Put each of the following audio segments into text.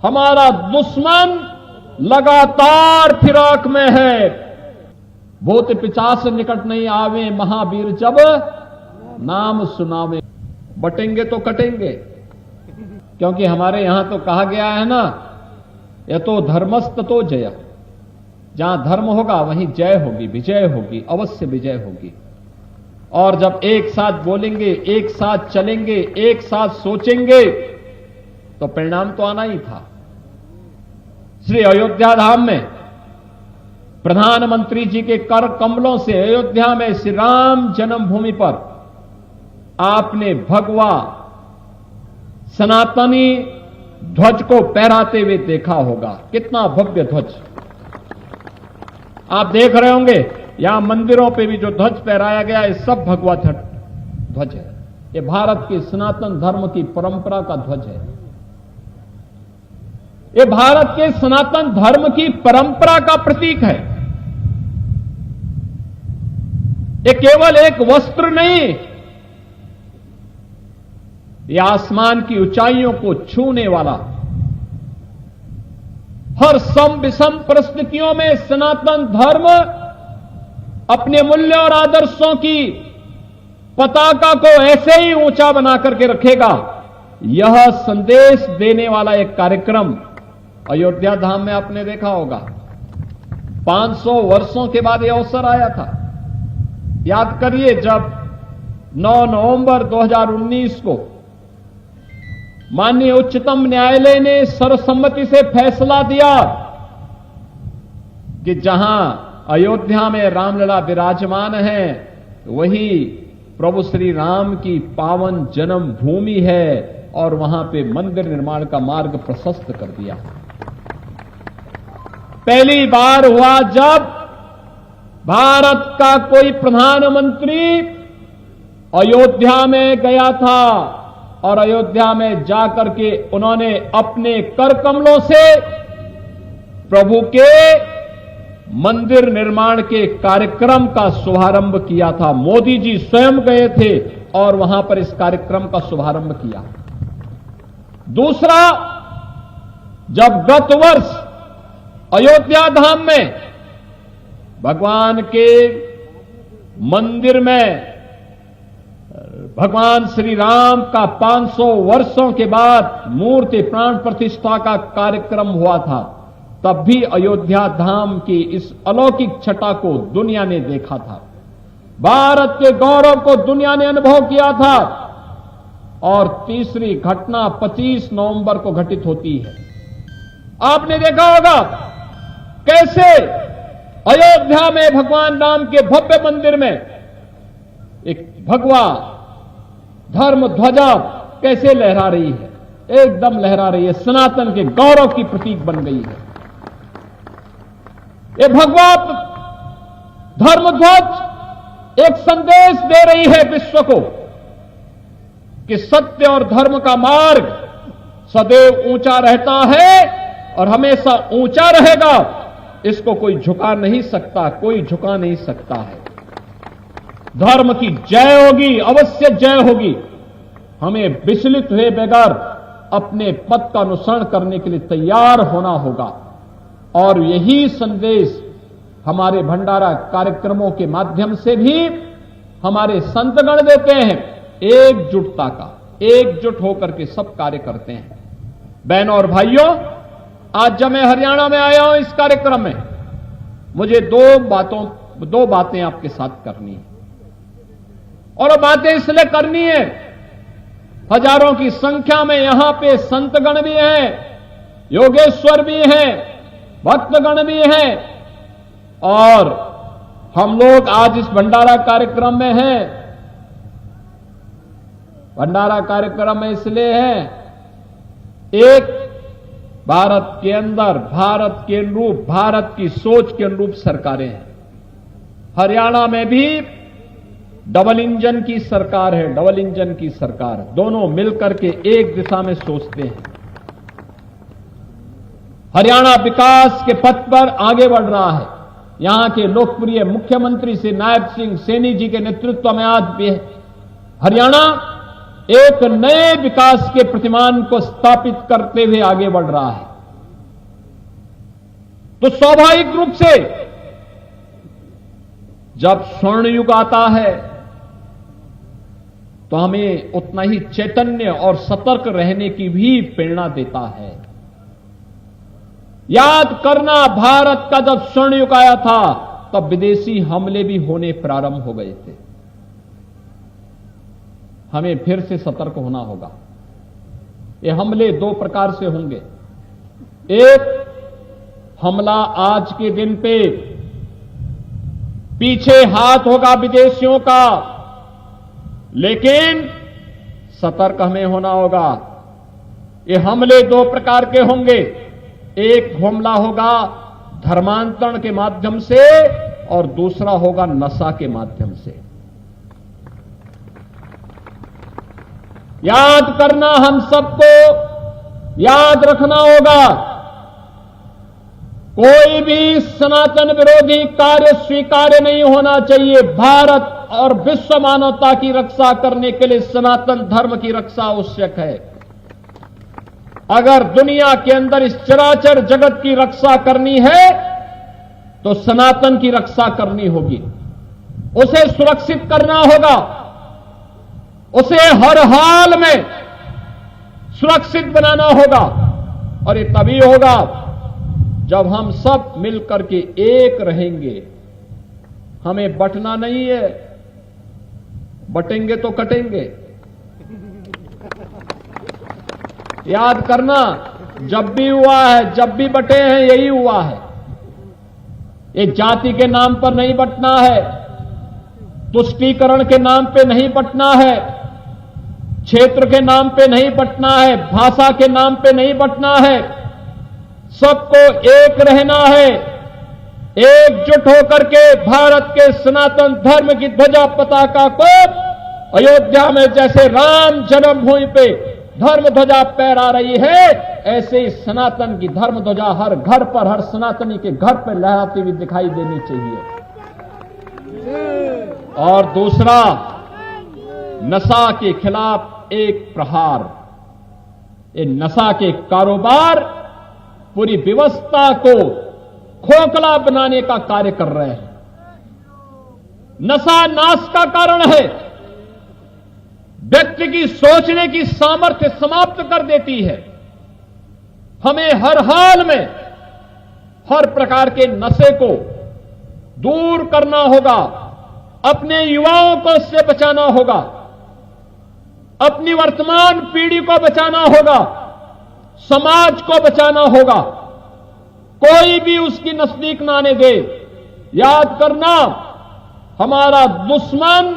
हमारा दुश्मन लगातार फिराक में है। भूत पिशाच निकट नहीं आवे, महावीर जब नाम सुनावे। बटेंगे तो कटेंगे, क्योंकि हमारे यहां तो कहा गया है ना, ये तो धर्मस्त तो जय। जहां धर्म होगा वहीं जय होगी, विजय होगी, अवश्य विजय होगी। और जब एक साथ बोलेंगे, एक साथ चलेंगे, एक साथ सोचेंगे, तो परिणाम तो आना ही था। श्री अयोध्या धाम में प्रधानमंत्री जी के कर कमलों से अयोध्या में श्री राम जन्मभूमि पर आपने भगवा सनातनी ध्वज को फहराते हुए देखा होगा। कितना भव्य ध्वज आप देख रहे होंगे। यहां मंदिरों पे भी जो ध्वज फहराया गया है, सब भगवा ध्वज है। ये भारत के सनातन धर्म की परंपरा का ध्वज है। ये भारत के सनातन धर्म की परंपरा का प्रतीक है। ये केवल एक वस्त्र नहीं, ये आसमान की ऊंचाइयों को छूने वाला, हर सम विषम परिस्थितियों में सनातन धर्म अपने मूल्य और आदर्शों की पताका को ऐसे ही ऊंचा बना करके रखेगा। यह संदेश देने वाला एक कार्यक्रम अयोध्या धाम में आपने देखा होगा। 500 वर्षों के बाद यह अवसर आया था। याद करिए, जब 9 नवंबर 2019 को माननीय उच्चतम न्यायालय ने सर्वसम्मति से फैसला दिया कि जहां अयोध्या में रामलला विराजमान है, वही प्रभु श्री राम की पावन जन्म भूमि है, और वहां पे मंदिर निर्माण का मार्ग प्रशस्त कर दिया। पहली बार हुआ जब भारत का कोई प्रधानमंत्री अयोध्या में गया था, और अयोध्या में जाकर के उन्होंने अपने कर कमलों से प्रभु के मंदिर निर्माण के कार्यक्रम का शुभारंभ किया था। मोदी जी स्वयं गए थे और वहां पर इस कार्यक्रम का शुभारंभ किया। दूसरा, जब गत वर्ष अयोध्या धाम में भगवान के मंदिर में भगवान श्री राम का 500 वर्षों के बाद मूर्ति प्राण प्रतिष्ठा का कार्यक्रम हुआ था, तब भी अयोध्या धाम की इस अलौकिक छटा को दुनिया ने देखा था। भारत के गौरव को दुनिया ने अनुभव किया था। और तीसरी घटना 25 नवंबर को घटित होती है। आपने देखा होगा कैसे अयोध्या में भगवान राम के भव्य मंदिर में एक भगवा धर्म ध्वजा कैसे लहरा रही है, एकदम लहरा रही है, सनातन के गौरव की प्रतीक बन गई है। ये भगवा धर्म ध्वज एक संदेश दे रही है विश्व को कि सत्य और धर्म का मार्ग सदैव ऊंचा रहता है और हमेशा ऊंचा रहेगा। इसको कोई झुका नहीं सकता, कोई झुका नहीं सकता है। धर्म की जय होगी, अवश्य जय होगी। हमें विचलित हुए बगैर अपने पथ का अनुसरण करने के लिए तैयार होना होगा। और यही संदेश हमारे भंडारा कार्यक्रमों के माध्यम से भी हमारे संतगण देते हैं। एकजुटता का, एकजुट होकर के सब कार्य करते हैं। बहनों और भाइयों, आज जब मैं हरियाणा में आया हूं इस कार्यक्रम में, मुझे दो बातें आपके साथ करनी है। और बातें इसलिए करनी है, हजारों की संख्या में यहां पे संतगण भी हैं, योगेश्वर भी हैं, भक्तगण भी हैं, और हम लोग आज इस भंडारा कार्यक्रम में हैं। भंडारा कार्यक्रम में इसलिए है, एक भारत के अंदर भारत के अनुरूप, भारत की सोच के अनुरूप सरकारें हैं। हरियाणा में भी डबल इंजन की सरकार है, डबल इंजन की सरकार। दोनों मिलकर के एक दिशा में सोचते हैं। हरियाणा विकास के पथ पर आगे बढ़ रहा है। यहां के लोकप्रिय मुख्यमंत्री श्री नायब सिंह सैनी जी के नेतृत्व में आज भी हरियाणा एक नए विकास के प्रतिमान को स्थापित करते हुए आगे बढ़ रहा है। तो स्वाभाविक रूप से जब स्वर्ण युग आता है तो हमें उतना ही चैतन्य और सतर्क रहने की भी प्रेरणा देता है। याद करना, भारत का जब स्वर्ण युग आया था तब विदेशी हमले भी होने प्रारंभ हो गए थे। हमें फिर से सतर्क होना होगा। ये हमले दो प्रकार से होंगे। एक हमला आज के दिन पे पीछे हाथ होगा विदेशियों का, लेकिन सतर्क हमें होना होगा। ये हमले दो प्रकार के होंगे। एक हमला होगा धर्मांतरण के माध्यम से और दूसरा होगा नशा के माध्यम से। याद करना, हम सबको याद रखना होगा, कोई भी सनातन विरोधी कार्य स्वीकार्य नहीं होना चाहिए। भारत और विश्व मानवता की रक्षा करने के लिए सनातन धर्म की रक्षा आवश्यक है। अगर दुनिया के अंदर इस चराचर जगत की रक्षा करनी है तो सनातन की रक्षा करनी होगी, उसे सुरक्षित करना होगा, उसे हर हाल में सुरक्षित बनाना होगा। और ये तभी होगा जब हम सब मिलकर के एक रहेंगे। हमें बंटना नहीं है, बटेंगे तो कटेंगे। याद करना, जब भी हुआ है, जब भी बटे हैं, यही हुआ है। ये जाति के नाम पर नहीं बंटना है, तुष्टीकरण के नाम पे नहीं बंटना है, क्षेत्र के नाम पे नहीं बंटना है, भाषा के नाम पे नहीं बंटना है। सबको एक रहना है, एकजुट होकर के भारत के सनातन धर्म की ध्वजा पताका को अयोध्या में जैसे राम जन्मभूमि पे धर्म ध्वजा फहरा रही है, ऐसे ही सनातन की धर्म ध्वजा हर घर पर, हर सनातनी के घर पर लहराती हुई दिखाई देनी चाहिए। और दूसरा, नशा के खिलाफ एक प्रहार। ये नशा के कारोबार पूरी व्यवस्था को खोखला बनाने का कार्य कर रहे हैं। नशा नाश का कारण है, व्यक्ति की सोचने की सामर्थ्य समाप्त कर देती है। हमें हर हाल में हर प्रकार के नशे को दूर करना होगा, अपने युवाओं को इससे बचाना होगा, अपनी वर्तमान पीढ़ी को बचाना होगा, समाज को बचाना होगा। कोई भी उसकी नजदीक ना आने दे। याद करना, हमारा दुश्मन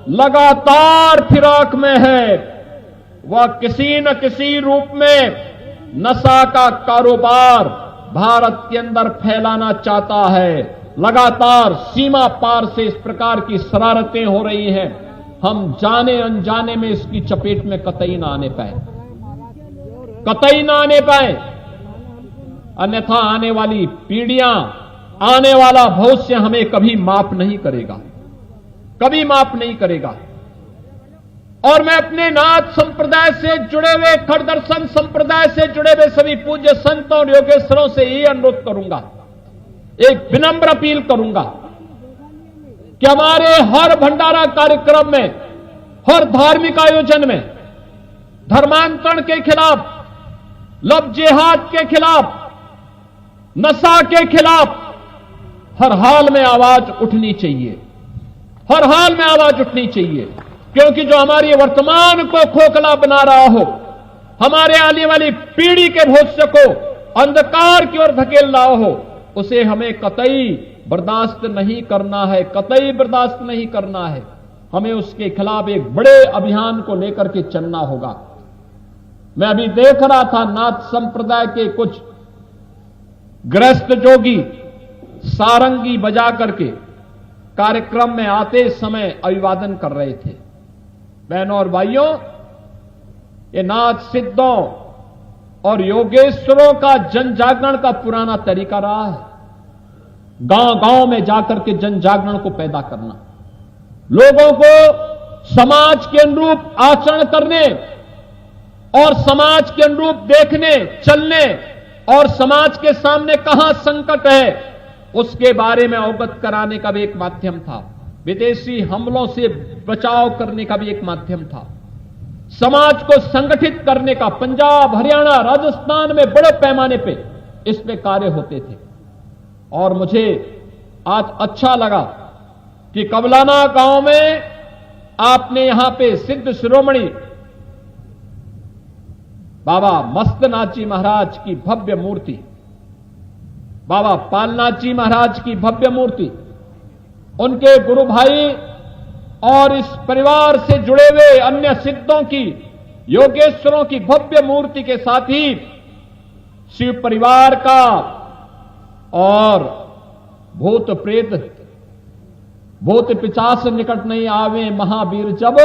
लगातार फिराक में है। वह किसी न किसी रूप में नशा का कारोबार भारत के अंदर फैलाना चाहता है। लगातार सीमा पार से इस प्रकार की शरारतें हो रही हैं। हम जाने अनजाने में इसकी चपेट में कतई ना आने पाए, कतई ना आने पाए, अन्यथा आने वाली पीढ़ियां, आने वाला भविष्य हमें कभी माफ नहीं करेगा, कभी माफ नहीं करेगा। और मैं अपने नाथ संप्रदाय से जुड़े हुए, खड़ दर्शन संप्रदाय से जुड़े हुए सभी पूज्य संतों और योगेश्वरों से ये अनुरोध करूंगा, एक विनम्र अपील करूंगा कि हमारे हर भंडारा कार्यक्रम में, हर धार्मिक आयोजन में धर्मांतरण के खिलाफ, लव जिहाद के खिलाफ, नशा के खिलाफ हर हाल में आवाज उठनी चाहिए, हर हाल में आवाज उठनी चाहिए। क्योंकि जो हमारी वर्तमान को खोखला बना रहा हो, हमारे आने वाली पीढ़ी के भविष्य को अंधकार की ओर धकेल रहा हो, उसे हमें कतई बर्दाश्त नहीं करना है, कतई बर्दाश्त नहीं करना है। हमें उसके खिलाफ एक बड़े अभियान को लेकर के चलना होगा। मैं अभी देख रहा था, नाथ संप्रदाय के कुछ गृहस्थ जोगी सारंगी बजा करके कार्यक्रम में आते समय अभिवादन कर रहे थे। बहनों और भाइयों, ये नाथ सिद्धों और योगेश्वरों का जन जागरण का पुराना तरीका रहा है। गांव गांव में जाकर के जन जागरण को पैदा करना, लोगों को समाज के अनुरूप आचरण करने और समाज के अनुरूप देखने, चलने और समाज के सामने कहां संकट है उसके बारे में अवगत कराने का भी एक माध्यम था। विदेशी हमलों से बचाव करने का भी एक माध्यम था। समाज को संगठित करने का पंजाब, हरियाणा, राजस्थान में बड़े पैमाने पे इस पे कार्य होते थे। और मुझे आज अच्छा लगा कि कबलाना गांव में आपने यहां पे सिद्ध शिरोमणि बाबा मस्तनाथ जी महाराज की भव्य मूर्ति, बाबा पालनाथ जी महाराज की भव्य मूर्ति, उनके गुरु भाई और इस परिवार से जुड़े हुए अन्य सिद्धों की, योगेश्वरों की भव्य मूर्ति के साथ ही शिव परिवार का और भूत प्रेत, भूत पिशाच निकट नहीं आवे, महावीर जब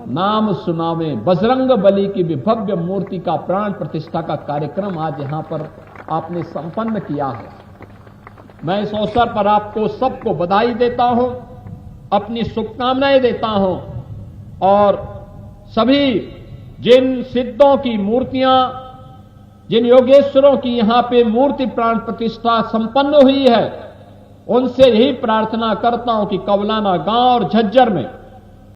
नाम सुनावे, बजरंग बली की भी भव्य मूर्ति का प्राण प्रतिष्ठा का कार्यक्रम आज यहां पर आपने संपन्न किया है। मैं इस अवसर पर आपको सबको बधाई देता हूं, अपनी शुभकामनाएं देता हूं और सभी जिन सिद्धों की मूर्तियां, जिन योगेश्वरों की यहां पे मूर्ति प्राण प्रतिष्ठा संपन्न हुई है, उनसे यही प्रार्थना करता हूं कि कबलाना गांव और झज्जर में